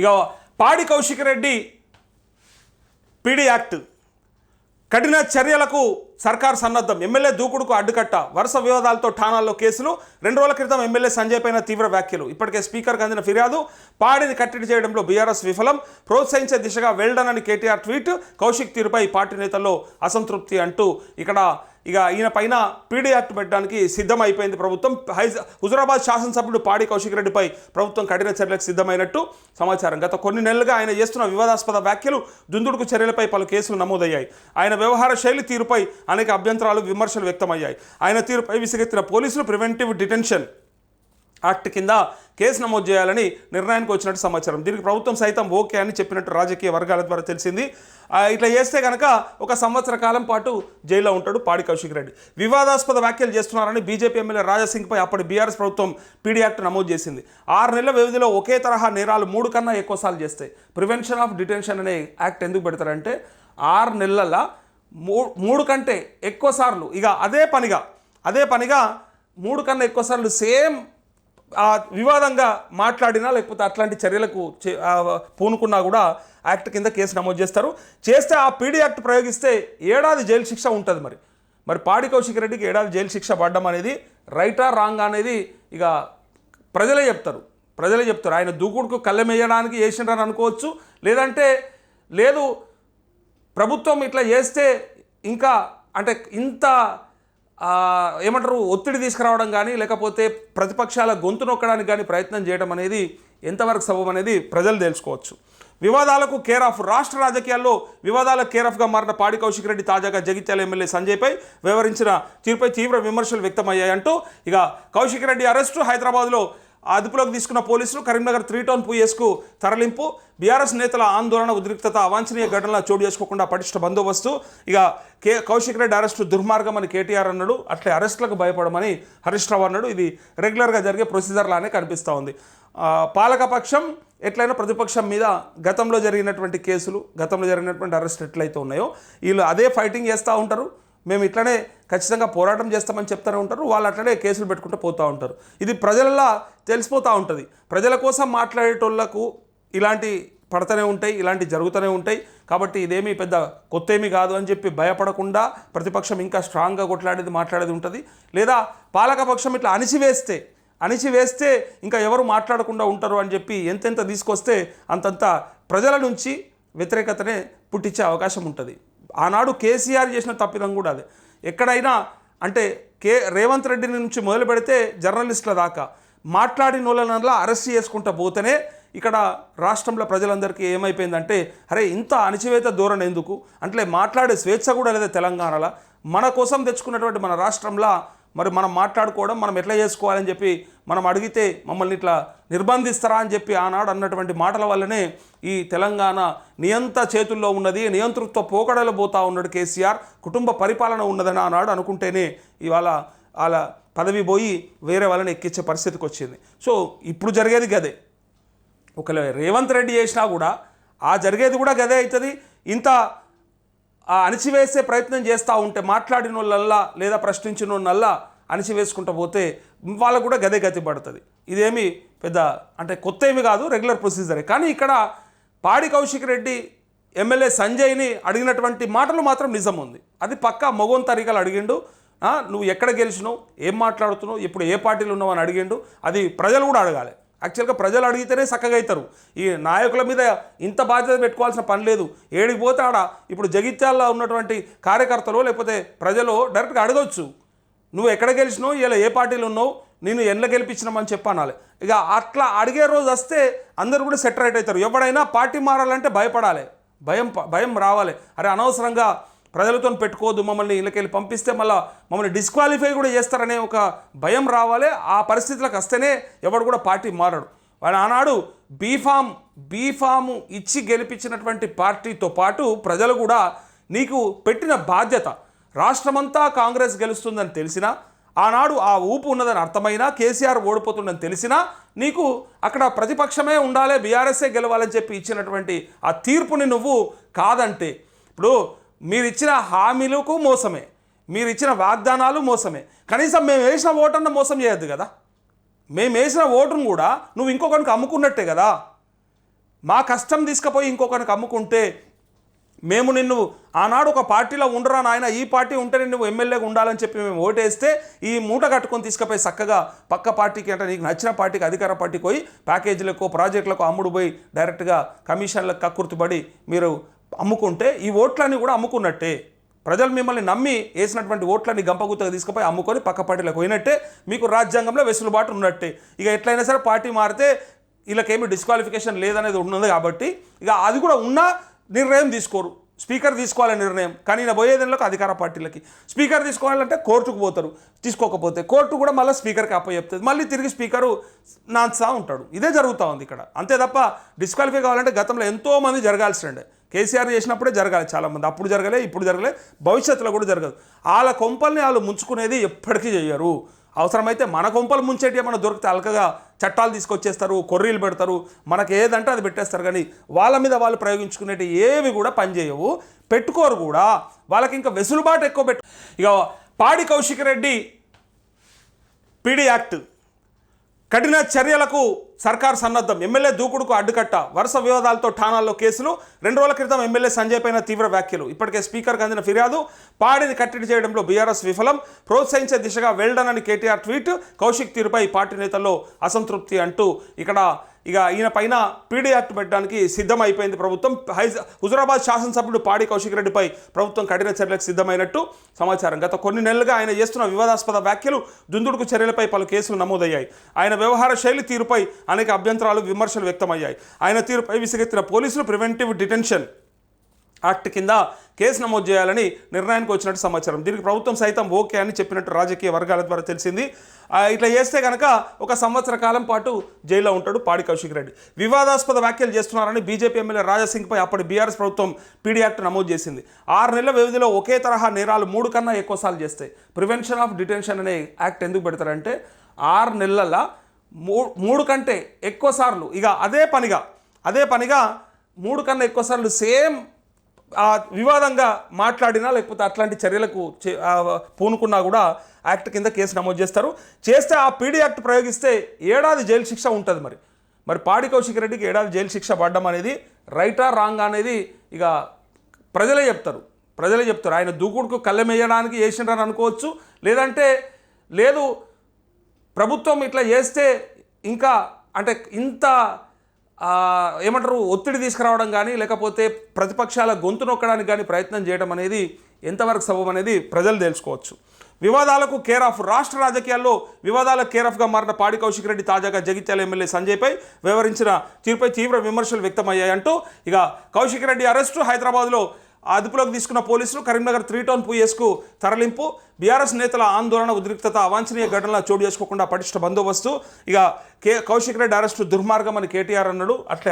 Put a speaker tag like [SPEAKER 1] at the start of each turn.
[SPEAKER 1] ఇక పాడి Kaushik Reddy PD act కఠిన చర్యలకు సర్కార్ సన్నద్ధం, ఎమ్మెల్యే దూకుడుకు అడ్డుకట్ట, వరుస వివాదాలతో ఠాణాల్లో కేసులు. 2 రోజుల క్రితం ఎమ్మెల్యే సంజయ్ పైన తీవ్ర వ్యాఖ్యలు. ఇప్పటికే స్పీకర్కి అందిన ఫిర్యాదు. పాడిని కట్టడి చేయడంలో బీఆర్ఎస్ విఫలం, ప్రోత్సహించే దిశగా వెళ్డన్ అని కేటీఆర్ ట్వీట్. కౌశిక్ తీరుపై పార్టీ నేతల్లో అసంతృప్తి అంటూ ఇక్కడ ఈయన పైన పీడీ యాక్ట్ పెట్టడానికి సిద్ధమైపోయింది ప్రభుత్వం. హుజురాబాద్ శాసనసభ్యుడు పాడి కౌశిక్ రెడ్డిపై ప్రభుత్వం కఠిన చర్యలకు సిద్ధమైనట్టు సమాచారం. గత కొన్ని నెలలుగా ఆయన చేస్తున్న వివాదాస్పద వ్యాఖ్యలు, దుందుడుకు చర్యలపై పలు కేసులు నమోదయ్యాయి. ఆయన వ్యవహార శైలి తీరుపై అనేక అభ్యంతరాలు, విమర్శలు వ్యక్తమయ్యాయి. ఆయన తీరుపై విసిగెత్తిన పోలీసులు ప్రివెంటివ్ డిటెన్షన్ యాక్ట్ కింద కేసు నమోదు చేయాలని నిర్ణయానికి వచ్చినట్టు సమాచారం. దీనికి ప్రభుత్వం సైతం ఓకే అని చెప్పినట్టు రాజకీయ వర్గాల ద్వారా తెలిసింది. ఇట్లా చేస్తే కనుక 1 సంవత్సర కాలం పాటు జైల్లో ఉంటాడు పాడి కౌశిక్ రెడ్డి. వివాదాస్పద వ్యాఖ్యలు చేస్తున్నారని బీజేపీ ఎమ్మెల్యే రాజాసింగ్పై అప్పటి బీఆర్ఎస్ ప్రభుత్వం పీడీ యాక్ట్ నమోదు చేసింది. 6 నెలల వ్యవధిలో ఒకే తరహా నేరాలు 3 కన్నా ఎక్కువసార్లు చేస్తాయి. ప్రివెన్షన్ ఆఫ్ డిటెన్షన్ అనే యాక్ట్ ఎందుకు పెడతారంటే 6 నెలల 3 కంటే ఎక్కువ సార్లు, ఇక అదే పనిగా 3 కన్నా ఎక్కువ సార్లు సేమ్ వివాదంగా మాట్లాడినా లేకపోతే అట్లాంటి చర్యలకు పూనుకున్నా కూడా యాక్ట్ కింద కేసు నమోదు చేస్తే ఆ పీడీ యాక్ట్ ప్రయోగిస్తే 7 ఏళ్ల జైలు శిక్ష ఉంటుంది. మరి పాడి కౌశిక్ రెడ్డికి 7 ఏళ్ల జైలు శిక్ష పడడం అనేది రైటా రాంగ్ అనేది ఇక ప్రజలే చెప్తారు. ఆయన దూకుడుకు కళ్ళెమేయడానికి వేసిండ్రని అనుకోవచ్చు, లేదంటే లేదు ప్రభుత్వం ఇట్లా చేస్తే ఇంకా అంటే ఇంత ఏమంటారు ఒత్తిడి తీసుకురావడం కానీ లేకపోతే ప్రతిపక్షాల గొంతు నొక్కడానికి కానీ ప్రయత్నం చేయడం అనేది ఎంతవరకు సబబు అనేది ప్రజలు తెలుసుకోవచ్చు. వివాదాలకు కేర్ ఆఫ్, రాష్ట్ర రాజకీయాల్లో వివాదాలకు కేర్ ఆఫ్గా మారిన పాడి కౌశిక్ రెడ్డి తాజాగా జగిత్యాల ఎమ్మెల్యే సంజయ్పై వ్యవహరించిన తీరుపై తీవ్ర విమర్శలు వ్యక్తమయ్యాయంటూ ఇక కౌశిక్ రెడ్డి అరెస్టు, హైదరాబాద్లో అదుపులోకి తీసుకున్న పోలీసులు, కరీంనగర్ 3 టౌన్ PSకు తరలింపు, బీఆర్ఎస్ నేతల ఆందోళన, ఉద్రిక్తత, అవాంఛనీయ ఘటనల చోటు చేసుకోకుండా పటిష్ట బందోబస్తు. ఇక కౌశిక్ రెడ్డి అరెస్టు దుర్మార్గం అని కేటీఆర్ అన్నాడు, అట్లే అరెస్టులకు భయపడమని హరీష్ రావు అన్నాడు. ఇది రెగ్యులర్గా జరిగే ప్రొసీజర్ లానే కనిపిస్తూ ఉంది. పాలకపక్షం ఎట్లయినా ప్రతిపక్షం మీద గతంలో జరిగినటువంటి కేసులు, గతంలో జరిగినటువంటి అరెస్ట్ ఎట్లయితే ఉన్నాయో వీళ్ళు అదే ఫైటింగ్ చేస్తూ ఉంటారు. మేము ఇట్లనే ఖచ్చితంగా పోరాటం చేస్తామని చెప్తూనే ఉంటారు, వాళ్ళు అట్లనే కేసులు పెట్టుకుంటూ పోతూ ఉంటారు. ఇది ప్రజలలా తెలిసిపోతూ ఉంటుంది. ప్రజల కోసం మాట్లాడేటోళ్లకు ఇలాంటి పడుతూనే ఉంటాయి, ఇలాంటి జరుగుతూనే ఉంటాయి. కాబట్టి ఇదేమీ పెద్ద కొత్త ఏమీ కాదు అని చెప్పి భయపడకుండా ప్రతిపక్షం ఇంకా స్ట్రాంగ్గా మాట్లాడేది ఉంటుంది. లేదా పాలకపక్షం ఇట్లా అణిచివేస్తే ఇంకా ఎవరు మాట్లాడకుండా ఉంటారు అని చెప్పి ఎంతెంత తీసుకొస్తే అంతంత ప్రజల నుంచి వ్యతిరేకతనే పుట్టించే అవకాశం ఉంటుంది. ఆనాడు కేసీఆర్ చేసిన తప్పిదం కూడా అదే. ఎక్కడైనా అంటే రేవంత్ రెడ్డి నుంచి మొదలు పెడితే జర్నలిస్టుల దాకా మాట్లాడిన వాళ్ళనల్లా అరెస్ట్ చేసుకుంటూ పోతేనే ఇక్కడ రాష్ట్రంలో ప్రజలందరికీ ఏమైపోయిందంటే అరే ఇంత అణచివేత ధోరణి ఎందుకు, అంటే మాట్లాడే స్వేచ్ఛ కూడా లేదా తెలంగాణలో. మన కోసం తెచ్చుకున్నటువంటి మన రాష్ట్రంలో మరి మనం మాట్లాడుకోవడం, మనం ఎట్లా చేసుకోవాలని చెప్పి మనం అడిగితే మమ్మల్ని ఇట్లా నిర్బంధిస్తారా అని చెప్పి ఆనాడు అన్నటువంటి మాటల వల్లనే ఈ తెలంగాణ నియంత చేతుల్లో ఉన్నది, నియంతృత్వ పోకడలో పోతా ఉన్నాడు కేసీఆర్. కుటుంబ పరిపాలన ఉన్నదని ఆనాడు అనుకుంటేనే ఇవాళ వాళ్ళ పదవి పోయి వేరే వాళ్ళని ఎక్కించే పరిస్థితికి వచ్చింది. సో ఇప్పుడు జరిగేది గదే. ఒకవేళ రేవంత్ రెడ్డి చేసినా కూడా జరిగేది కూడా గదే అవుతుంది. ఇంత అణిచివేసే ప్రయత్నం చేస్తూ ఉంటే మాట్లాడిన వాళ్ళల్లా లేదా ప్రశ్నించిన వాళ్ళల్లా అణిచివేసుకుంటూ పోతే వాళ్ళకు కూడా గదే గతి పడుతుంది. ఇదేమి పెద్ద అంటే కొత్త ఏమి కాదు, రెగ్యులర్ ప్రొసీజరే. కానీ ఇక్కడ పాడి కౌశిక్ రెడ్డి ఎమ్మెల్యే సంజయ్ని అడిగినటువంటి మాటలు మాత్రం నిజం ఉంది. అది పక్కా మొగోన్ తరీకాలు అడిగిండు. నువ్వు ఎక్కడ గెలిచినావు, ఏం మాట్లాడుతున్నావు, ఇప్పుడు ఏ పార్టీలో ఉన్నావు అని అడిగిండు. అది ప్రజలు కూడా అడగాలి. యాక్చువల్గా ప్రజలు అడిగితేనే చక్కగా అవుతారు. ఈ నాయకుల మీద ఇంత బాధ్యత పెట్టుకోవాల్సిన పని లేదు. ఏడికి పోతే ఆడ ఇప్పుడు జగిత్యాలలో ఉన్నటువంటి కార్యకర్తలు లేకపోతే ప్రజలు డైరెక్ట్గా అడగవచ్చు, నువ్వు ఎక్కడ గెలిచినావు, ఇలా ఏ పార్టీలు ఉన్నావు, నేను ఎట్లా గెలిపించినామని చెప్పాలి. ఇక అట్లా అడిగే రోజు వస్తే అందరూ కూడా సెటరేట్ అవుతారు. ఎవడైనా పార్టీ మారాలంటే భయపడాలి, భయం రావాలి. అరే అనవసరంగా ప్రజలతో పెట్టుకోవద్దు, మమ్మల్ని ఇళ్ళకెళ్ళి పంపిస్తే మమ్మల్ని డిస్క్వాలిఫై కూడా చేస్తారనే ఒక భయం రావాలి. ఆ పరిస్థితులకు వస్తేనే ఎవడు కూడా పార్టీ మారడు. వాడు ఆనాడు బీఫాము ఇచ్చి గెలిపించినటువంటి పార్టీతో పాటు ప్రజలు కూడా నీకు పెట్టిన బాధ్యత, రాష్ట్రమంతా కాంగ్రెస్ గెలుస్తుందని తెలిసినా, ఆనాడు ఆ ఊపు ఉన్నదని అర్థమైనా, కేసీఆర్ ఓడిపోతుందని తెలిసినా నీకు అక్కడ ప్రతిపక్షమే ఉండాలి, బీఆర్ఎస్ఏ గెలవాలని చెప్పి ఇచ్చినటువంటి ఆ తీర్పుని నువ్వు కాదంటే, ఇప్పుడు మీరు ఇచ్చిన హామీలకు మోసమే, మీరు ఇచ్చిన వాగ్దానాలు మోసమే. కనీసం మేము వేసిన ఓటన్న మోసం చేయొద్దు కదా. మేము వేసిన ఓటును కూడా నువ్వు ఇంకొకరికి అమ్ముకున్నట్టే కదా. మా కష్టం తీసుకుపోయి ఇంకొకరికి అమ్ముకుంటే మేము నిన్ను ఆనాడు ఒక పార్టీలో ఉండరా నాయన, ఈ పార్టీ ఉంటేనే నువ్వు ఎమ్మెల్యేగా ఉండాలని చెప్పి మేము ఓటేస్తే ఈ మూట కట్టుకొని తీసుకుపోయి చక్కగా పక్క పార్టీకి అంటే నీకు నచ్చిన పార్టీకి అధికార పార్టీకి పోయి ప్యాకేజీలకు ప్రాజెక్టులకు అమ్ముడు పోయి డైరెక్ట్గా కమిషన్లకు కక్కుర్తిపడి మీరు అమ్ముకుంటే ఈ ఓట్లన్నీ కూడా అమ్ముకున్నట్టే. ప్రజలు మిమ్మల్ని నమ్మి వేసినటువంటి ఓట్లన్నీ గంపగుత్తగా తీసుకుపోయి అమ్ముకొని పక్క పార్టీలకు పోయినట్టే, మీకు రాజ్యాంగంలో వెసులుబాటు ఉన్నట్టే. ఇక ఎట్లయినా సరే పార్టీ మారితే వీళ్ళకేమీ డిస్క్వాలిఫికేషన్ లేదనేది ఉన్నది కాబట్టి ఇక అది కూడా ఉన్నా నిర్ణయం తీసుకోరు. స్పీకర్ తీసుకోవాలి నిర్ణయం, కానీ ఈయన పోయేదిలోకి అధికార పార్టీలకి. స్పీకర్ తీసుకోవాలంటే కోర్టుకు పోతారు, తీసుకోకపోతే కోర్టు కూడా మళ్ళీ స్పీకర్కి అప్పచెప్తుంది, మళ్ళీ తిరిగి స్పీకరు నాన్సా ఉంటాడు. ఇదే జరుగుతూ ఉంది ఇక్కడ. అంతే తప్ప డిస్క్వాలిఫై కావాలంటే గతంలో ఎంతోమంది జరగాల్సిండే. కేసీఆర్ చేసినప్పుడే జరగాలి చాలామంది, అప్పుడు జరగలే, ఇప్పుడు జరగలే, భవిష్యత్తులో కూడా జరగదు. వాళ్ళ కొంపల్ని వాళ్ళు ముంచుకునేది ఎప్పటికీ చెయ్యరు. అవసరమైతే మన కొంపలు ముంచేటి ఏమైనా దొరికితే అలకగా చట్టాలు తీసుకొచ్చేస్తారు, కొర్రీలు పెడతారు, మనకు ఏదంటే అది పెట్టేస్తారు. కానీ వాళ్ళ మీద వాళ్ళు ప్రయోగించుకునేవి ఏవి కూడా పనిచేయవు, పెట్టుకోరు కూడా. వాళ్ళకి ఇంకా వెసులుబాటు ఎక్కువ ఇక పాడి కౌశిక్ రెడ్డి పీడీ యాక్ట్ కఠిన చర్యలకు సర్కార్ సన్నద్ధం, ఎమ్మెల్యే దూకుడుకు అడ్డుకట్ట, వరుస వివాదాలతో ఠాణాల్లో కేసులు. 2 రోజుల క్రితం ఎమ్మెల్యే సంజయ్ పైన తీవ్ర వ్యాఖ్యలు. ఇప్పటికే స్పీకర్కి అందిన ఫిర్యాదు. పాడిని కట్టడి చేయడంలో బీఆర్ఎస్ విఫలం, ప్రోత్సహించే దిశగా వెళ్డన్ అని కేటీఆర్ ట్వీట్. కౌశిక్ తీరుపై పార్టీ నేతల్లో అసంతృప్తి అంటూ ఇక్కడ ఇక ఈయన పైన పీడీ యాక్ట్ పెట్టడానికి సిద్ధమైపోయింది ప్రభుత్వం. హుజురాబాద్ శాసనసభ్యుడు పాడి కౌశిక్ రెడ్డిపై ప్రభుత్వం కఠిన చర్యలకు సిద్ధమైనట్టు సమాచారం. గత కొన్ని నెలలుగా ఆయన చేస్తున్న వివాదాస్పద వ్యాఖ్యలు, దుందుడుకు చర్యలపై పలు కేసులు నమోదయ్యాయి. ఆయన వ్యవహార శైలి తీరుపై అనేక అభ్యంతరాలు, విమర్శలు వ్యక్తమయ్యాయి. ఆయన తీరుపై విసిగెత్తిన పోలీసులు ప్రివెంటివ్ డిటెన్షన్ యాక్ట్ కింద కేసు నమోదు చేయాలని నిర్ణయానికి వచ్చినట్టు సమాచారం. దీనికి ప్రభుత్వం సైతం ఓకే అని చెప్పినట్టు రాజకీయ వర్గాల ద్వారా తెలిసింది. ఇట్లా చేస్తే కనుక 1 సంవత్సర కాలం పాటు జైల్లో ఉంటాడు పాడి కౌశిక్ రెడ్డి. వివాదాస్పద వ్యాఖ్యలు చేస్తున్నారని బీజేపీ ఎమ్మెల్యే రాజాసింగ్పై అప్పటి బీఆర్ఎస్ ప్రభుత్వం పీడీ యాక్ట్ నమోదు చేసింది. 6 నెలల వ్యవధిలో ఒకే తరహా నేరాలు 3 కన్నా ఎక్కువసార్లు చేస్తాయి. ప్రివెన్షన్ ఆఫ్ డిటెన్షన్ అనే యాక్ట్ ఎందుకు పెడతారంటే 6 నెలల 3 కంటే ఎక్కువ సార్లు, ఇక అదే పనిగా 3 కన్నా ఎక్కువ సార్లు సేమ్ వివాదంగా మాట్లాడినా లేకపోతే అట్లాంటి చర్యలకు పూనుకున్నా కూడా యాక్ట్ కింద కేసు నమోదు చేస్తే ఆ పీడీ యాక్ట్ ప్రయోగిస్తే 1 ఏడాది జైలు శిక్ష ఉంటుంది. మరి పాడి కౌశిక్ రెడ్డికి 1 ఏడాది జైలు శిక్ష పడడం అనేది రైటా రాంగ్ అనేది ఇక ప్రజలే చెప్తారు. ఆయన దూకుడుకు కళ్ళెమేయడానికి వేసిండ్రని అనుకోవచ్చు, లేదంటే లేదు ప్రభుత్వం ఇట్లా చేస్తే ఇంకా అంటే ఇంత ఏమంటారు ఒత్తిడి తీసుకురావడం కానీ లేకపోతే ప్రతిపక్షాల గొంతు నొక్కడానికి కానీ ప్రయత్నం చేయడం అనేది ఎంతవరకు సబబు అనేది ప్రజలు తెలుసుకోవచ్చు. వివాదాలకు కేర్ ఆఫ్, రాష్ట్ర రాజకీయాల్లో వివాదాలకు కేర్ ఆఫ్గా మారిన పాడి కౌశిక్ రెడ్డి తాజాగా జగిత్యాల ఎమ్మెల్యే సంజయ్పై వ్యవహరించిన తీరుపై తీవ్ర విమర్శలు వ్యక్తమయ్యాయంటూ ఇక కౌశిక్ రెడ్డి అరెస్టు, హైదరాబాద్లో అదుపులోకి తీసుకున్న పోలీసులు, కరీంనగర్ 3 టౌన్ PSకు తరలింపు, బీఆర్ఎస్ నేతల ఆందోళన, ఉద్రిక్తత, అవాంఛనీయ ఘటనల చోటు చేసుకోకుండా పటిష్ట బందోబస్తు. ఇక కౌశిక్ రెడ్డి అరెస్టు దుర్మార్గం అని కేటీఆర్ అన్నాడు. అట్లే